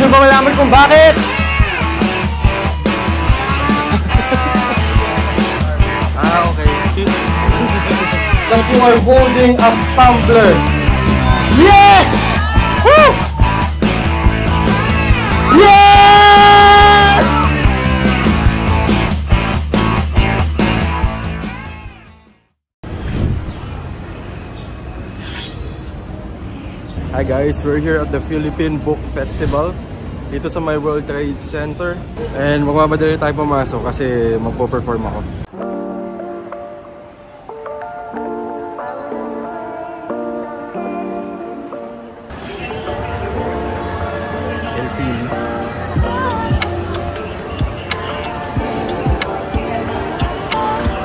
Gusto ba malaman kung bakit? Okay. That you are holding a tumbler. Yes! Woo! Yes! Hi guys, we're here at the Philippine Book Festival dito sa my World Trade Center, and magmamadali tayo pumasok kasi magpo-perform ako.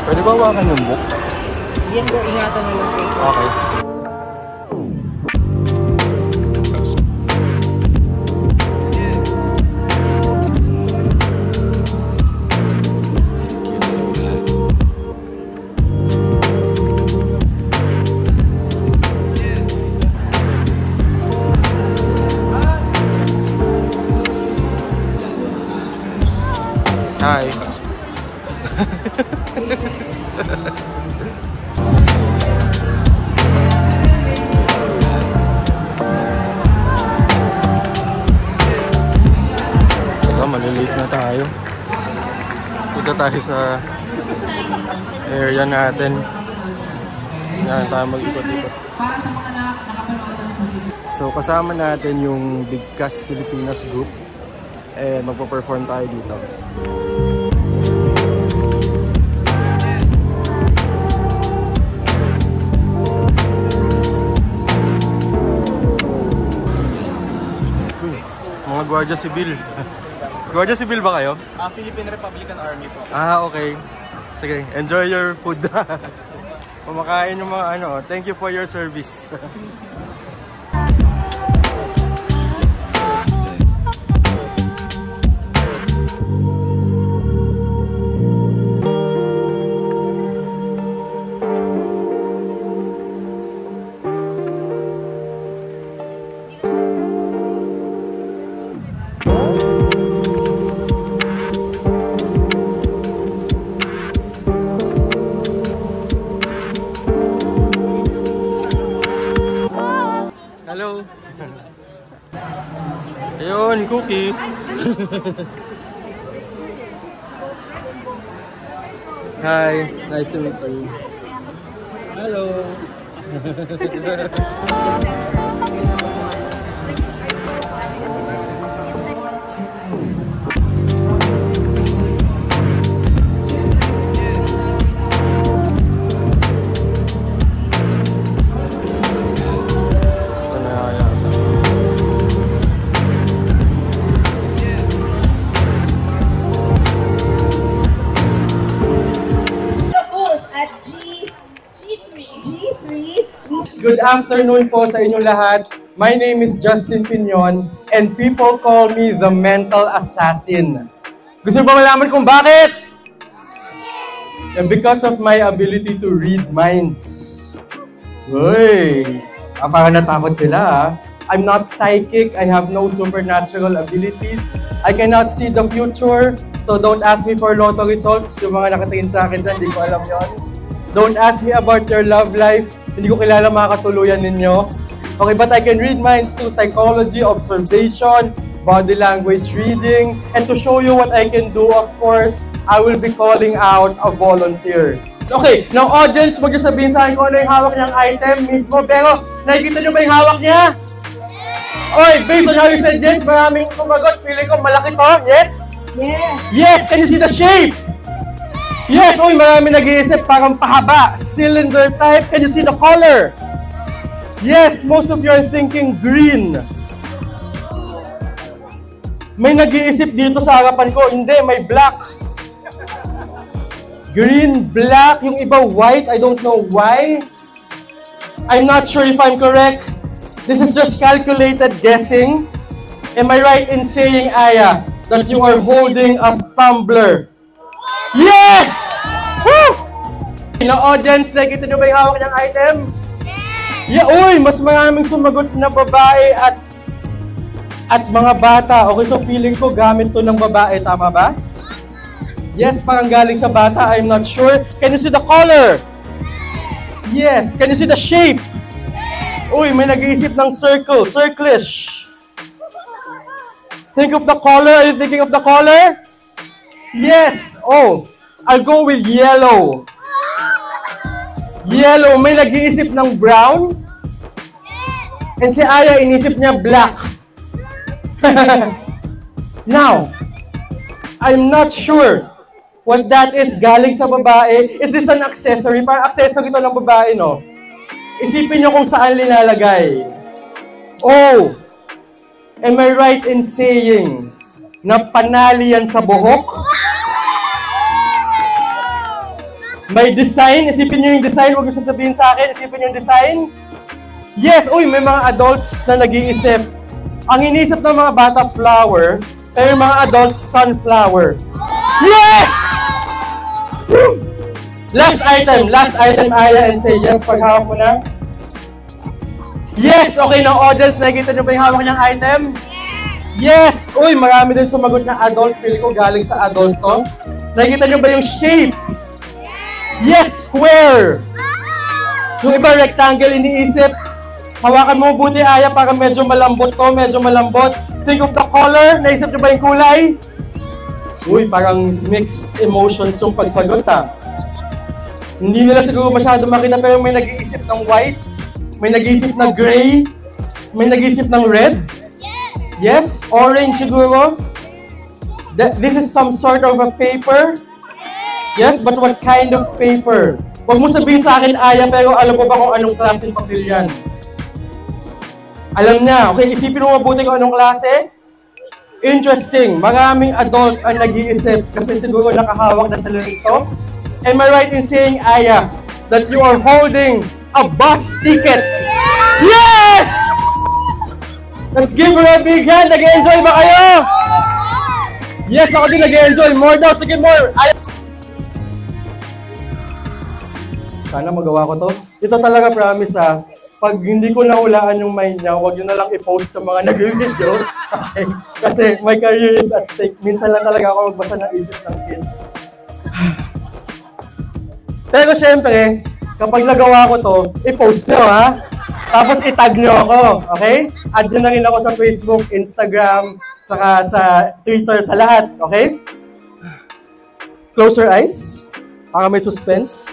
Pwede ba hawakan yung book? Yes po, ingatan mo lang po. Okay. Hi. Malilate na tayo. Dito tayo sa area natin. Yan, tayo mag-ikot-ikot. So kasama natin yung Bigkas Pilipinas Group. Magpo-perform tayo dito. Mga Guardia Civil. Guardia Civil ba kayo? Philippine Republican Army po. Okay. Sige, enjoy your food. Kumakain yung mga ano. Thank you for your service. Hello. Ayun, Cookie. Hi, nice to meet you. Hello. Good afternoon po sa inyong lahat. My name is Justin Piñon and people call me the mental assassin. Gusto niyo ba malaman kung bakit? And because of my ability to read minds. Uy, parang natakot sila. I'm not psychic. I have no supernatural abilities. I cannot see the future. So don't ask me for lotto results. Yung mga nakatingin sa akin dyan, hindi ko alam yon. Don't ask me about your love life. Hindi ko kilala mga katuluyan ninyo. Okay, but I can read minds through psychology, observation, body language reading, and to show you what I can do, of course, I will be calling out a volunteer. Okay, now audience, huwag niyo sabihin sa akin kung ano yung hawak niyang item mismo, pero nakikita niyo ba yung hawak niya? Oy, based on how you said yes, maraming kumagot. Feeling ko malaki to. Yes? Yes. Yes, can you see the shape? Yes, uy, marami nag-iisip parang pahaba. Cylinder type, can you see the color? Yes, most of you are thinking green. May nag-iisip dito sa harapan ko, hindi, may black. Green, black, yung iba white, I don't know why. I'm not sure if I'm correct. This is just calculated guessing. Am I right in saying, Aya, that you are holding a tumbler? Yes! Woo! Na audience, nakita nyo ba yung hawak niyang item? Yeah, uy, mas maraming sumagot na babae at at mga bata. Okay, so feeling ko gamit to ng babae, tama ba? Yes, parang galing sa bata, I'm not sure. Can you see the color? Yes. Can you see the shape? Uy, may nag-iisip ng circle, circlish. Think of the color. Are you thinking of the color? Yes. Oh, I'll go with yellow. Yellow. May nag-iisip ng brown. And si Aya, inisip niya black. Now, I'm not sure what that is galing sa babae. Is this an accessory? Parang accessory ito ng babae, no? Isipin niyo kung saan linalagay. Oh! Am I right in saying na panali yan sa buhok? May design? Isipin niyo yung design. Huwag niyo sasabihin sa akin. Isipin niyo yung design. Yes! Uy, may mga adults na nag-iisip. Ang inisip ng mga bata, flower. Pero yung mga adults, sunflower. Yes! Woo! Last item, Aya, and say yes pag hawak mo na. Yes! Okay, ng audience, nakikita niyo ba yung hawak niyang item? Yes! Uy, marami din sumagot na adult. Feel ko galing sa adult to. Nakikita niyo ba yung shape? Yes! Square! Yung iba rectangle, iniisip. Hawakan mo buti, Aya, para medyo malambot to, medyo malambot. Think of the color. Naisip niyo ba yung kulay? Uy, parang mixed emotions yung pagsagot, ha? Hindi nila siguro masyado makita, pero may nag-iisip ng white. May nag-iisip ng gray. May nag-iisip ng red. Yes, orange siguro. This is some sort of a paper. Yes, but what kind of paper? Huwag mo sabihin sa akin, Aya, pero alam mo ba kung anong klaseng papel yan? Alam niya. Okay, isipin mo mabuti kung anong klase. Interesting. Maraming adult ang nag-iisip kasi siguro nakahawak na sila ito. Am I right in saying, Aya, that you are holding a bus ticket? Yes! Let's give her a big hand. Nag-enjoy ba kayo? Yes, ako din nag-enjoy. More daw. Sige, more. Aya. Sana magawa ko to. Ito talaga promise, ha. Pag hindi ko nahulaan yung mind niya, huwag yun na lang i-post sa mga nag-video. Okay? Kasi my career is at stake. Minsan lang talaga ako magbasa ng isip ng kid. Pero syempre, kapag nagawa ko to, i-post nyo, ha? Tapos itag nyo ako, okay? Add nyo na rin ako sa Facebook, Instagram, saka sa Twitter, sa lahat, okay? Close your eyes, para may suspense.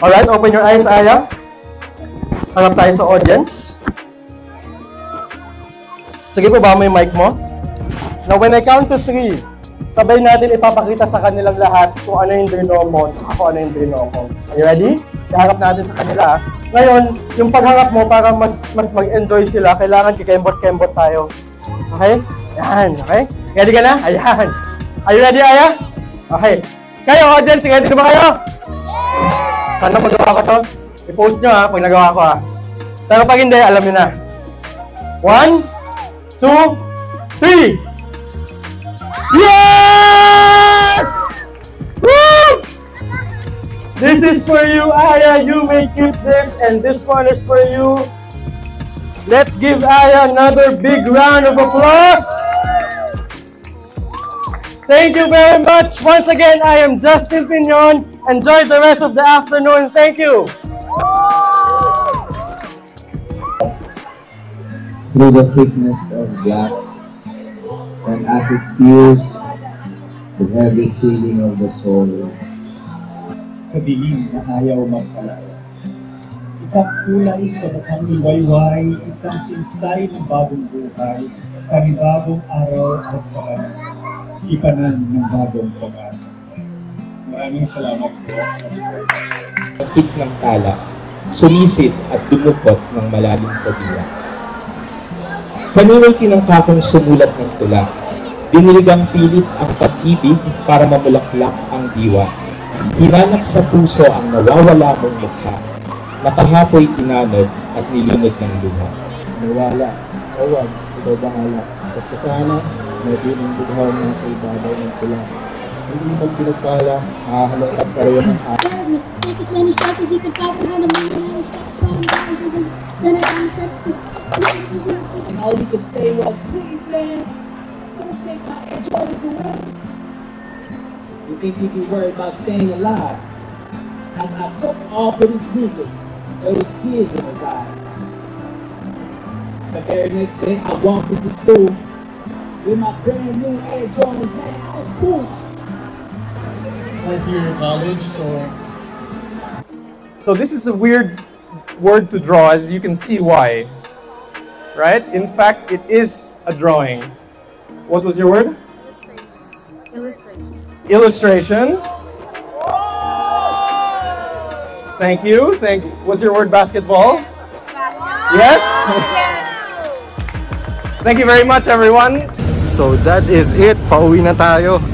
Alright, open your eyes, Aya. Harap tayo sa audience. Sige po ba, may mic mo? Now, when I count to 3, sabay natin ipapakita sa kanilang lahat kung ano yung drino mo at kung ano yung drino ko. Are you ready? Iharap natin sa kanila. Ngayon, yung pagharap mo, para mas mag-enjoy sila, kailangan kikembot-kembot tayo. Okay? Ayan, okay? Ready ka na? Ayan. Are you ready, Aya? Okay. Kayo, audience, ready na ba kayo? Sana magawa ko to. I-post nyo, ha, pag nagawa ko, ha. Pero pag hindi, alam nyo na. 1, 2, 3! Yes! Woo! This is for you, Aya. You may keep this, and this one is for you. Let's give Aya another big round of applause. Thank you very much. Once again, I am Justin Pinion. Enjoy the rest of the afternoon. Thank you. Through the thickness of black, and as it tears the heavy ceiling of the soul. Sa dilim na ayaw magpalaya. Isang kulay sa batang liwayway, isang sinsay ng bagong buhay, panibagong araw at ipanan ng bagong pag-asa. Maraming salamat po. Sakit ng tala, sumisid at dumukot ng malalim sa diwa. Kaniway tinangkakong sumulat ng tula, diniligang pilit ang pag-ibig para mamulaklak ang diwa. Hinanap sa puso ang nawawala mong mukha, nakahapoy tinanod at nilunod ng luha. Nawala, awag, ikaw bahala. Basta sana, may pinang bughaw na sa ibabaw ng tula. Hindi mo pinagpala, halata pa rin ang Take as many shots as you can fire behind the moon. And all he could say was, please, man, don't take my Air Jordans away. You think he'd be worried about staying alive? As I took off with his sneakers, there was tears in his eyes. The very next day, I walked into school with my brand new Air Jordans, man, I was cool. Fourth year of college, So this is a weird word to draw, as you can see why. Right? In fact, it is a drawing. What was your word? Illustration. Illustration. Thank you. What's your word? Basketball? Yes? Thank you very much, everyone. So that is it. Pauwi na tayo.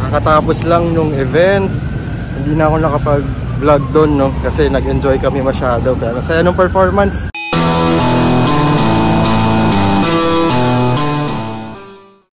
Kakatapos lang nung event. Hindi na ako nakapag-vlog doon, no? Kasi nag-enjoy kami masyado. Kaya masaya nung performance.